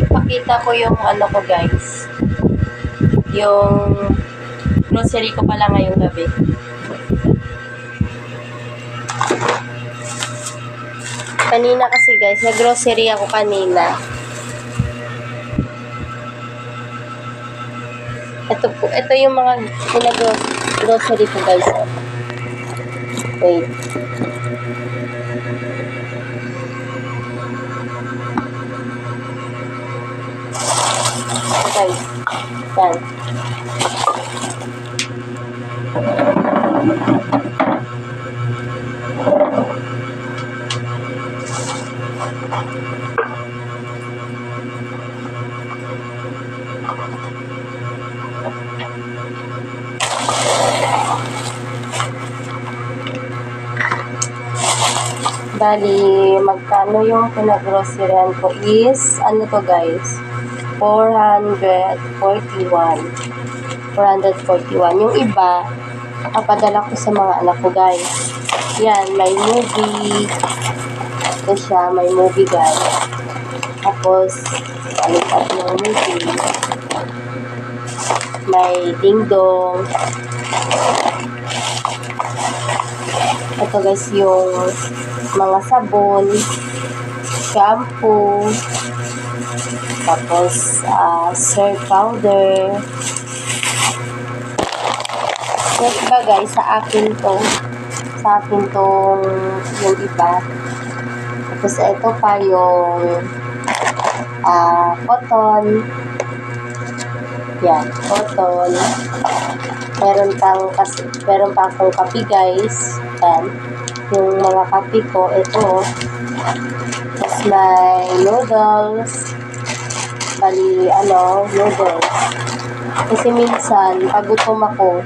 Pakita ko yung ano ko guys. Yung grocery ko pala ngayong gabi. Kanina kasi guys, nag-grocery ako kanina. Ito yung mga grocery ko guys. Wait. Guys, yan. Bali, magkano yung pinag-groceryan ko is, ano to guys, 441. Yung iba, napadala ko sa mga anak ko guys. Yan, may movie. Ito siya, may movie guys. Tapos, alipat ng movie. May ding-dong. Ito guys, yung mga sabon, shampoo, tapos surf powder. Yung iba guys, sa akin tong yung iba. Tapos ito pa yung cotton. Yan, cotton. Meron pa akong kape guys. Yan. Yung mga kape ko, ito. Tapos may noodles. Bali, noodles. Kasi minsan, pag gutom ako,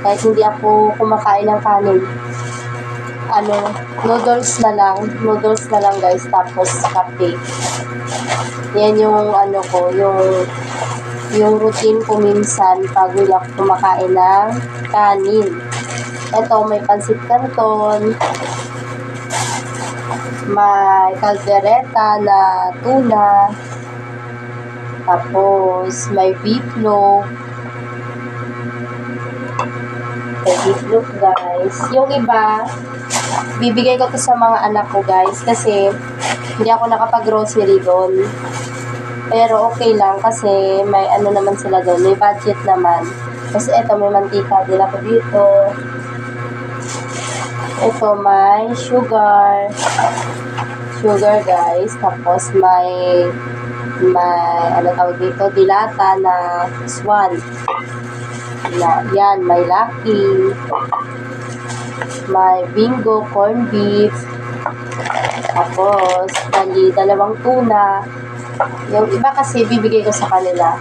kahit hindi ako kumakain ng kanin, noodles na lang guys, tapos kape. Yan yung yung routine ko minsan pag wala ako kumakain ng kanin. Ito, may pansit canton, may caldereta na tuna, tapos may beef loaf. May beef loaf guys. Yung iba, bibigay ko to sa mga anak ko guys kasi hindi ako nakapag-grocery doon. Pero okay lang kasi may naman sila doon, may budget naman. Kasi ito, may mantika din ako dito. Ito, may sugar guys. Tapos may tawag dito, dilata na swan. Yan, may Lucky. May Bingo, corn beef. Tapos, dalawang tuna. Yung iba kasi bibigay ko sa kanila.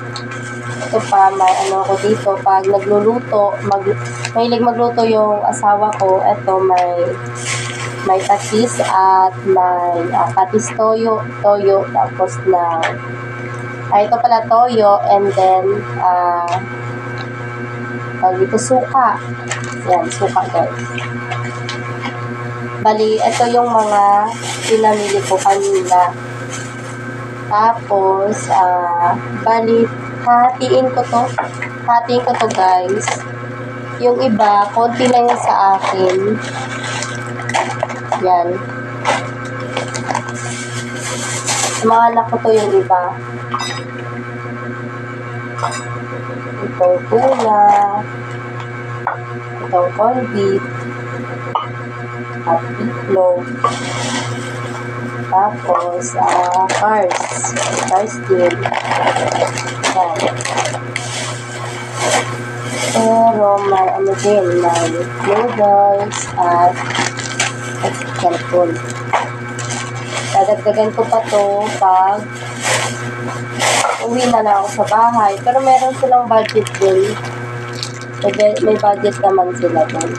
Ito pa, may ko dito, pag nagluluto, mahilig magluto yung asawa ko. Ito, may tatis at may patis toyo, tapos ito pala toyo, and then dito suka. Yan, suka guys. Bali, ito yung mga pinamili ko kanina. Tapos, bali, hatiin ko to guys. Yung iba, konti lang yan sa akin. Yan. Sa mga anak ko to yung iba. Itong tuna, itong corn beef, at beef. Tapos, cars din. Yan. Pero, may din, may noodles at cellphone. Dadagdagan ko pa to pag uwi na lang ako sa bahay. Pero meron silang budget din. May budget naman sila doon.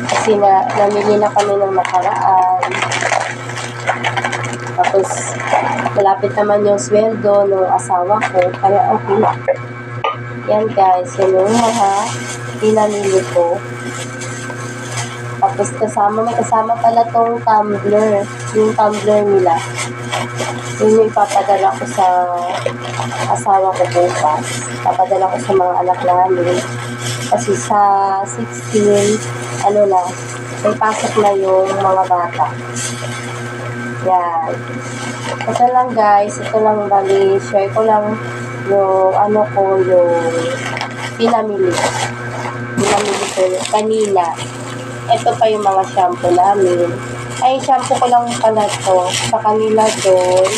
Kasi namili na kami ng nakaraan. Tapos, malapit naman yung sweldo ng asawa ko. Kaya okay. Yan guys, yun yung mga pinamili ko. Tapos, Tapos may kasama pala tong tumbler. Yung tumbler nila. Yun yung ipapadala ko sa asawa ko bukas. Papadala ko sa mga anak namin. Kasi sa 16, may pasok na yung mga bata. Yan. Ito lang guys, share ko lang yung yung pinamili ko kanina. Ito pa yung mga shampoo namin. Ay, shampoo ko lang pala to. Sa kanila doon,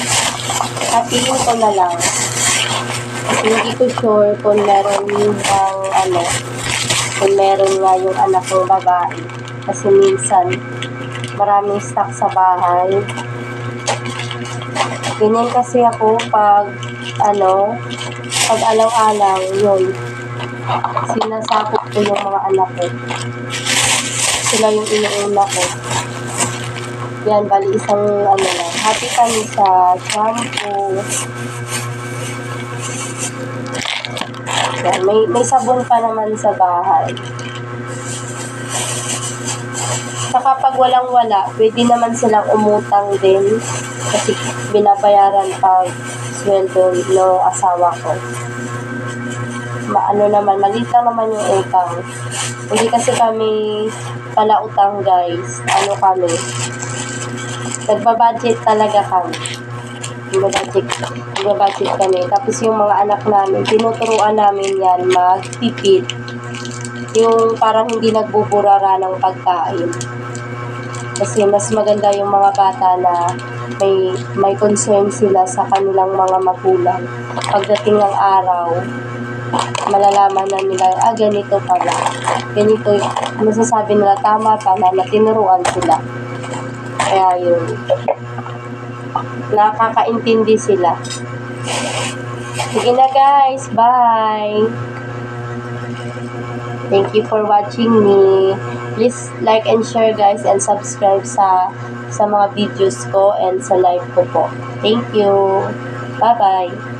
hatiin ko na lang. Kasi hindi ko sure kung meron kung meron nga yung anak kong babae. Kasi minsan, maraming stock sa bahay. Ganyan kasi ako pag alang-alang, yun. Sinasakop ko yung mga anak ko. Sila yung inuuna ko. Yan, bali isang lang. Happy kami sa shampoo. Yan, may sabon pa naman sa bahay. Saka pag walang-wala, pwede naman silang umutang din kasi binabayaran pag sweldo ng asawa ko. Maliit lang naman yung utang. Hindi kasi kami pala utang guys. Nagbabudget talaga kami. Nagbabudget kami. Tapos yung mga anak namin, tinuturuan namin yan magtipid. Yung parang hindi nagbuburara ng pagkain. Kasi mas maganda yung mga bata na may concern sila sa kanilang mga magulang. Pagdating ng araw, malalaman na nila, ganito pala. Ganito, masasabi nila, tama pala, na tinuruan sila. Kaya yun. Nakakaintindi sila. Sige na guys, bye! Thank you for watching me. Please like and share guys and subscribe sa mga videos ko and sa live ko po. Thank you. Bye-bye.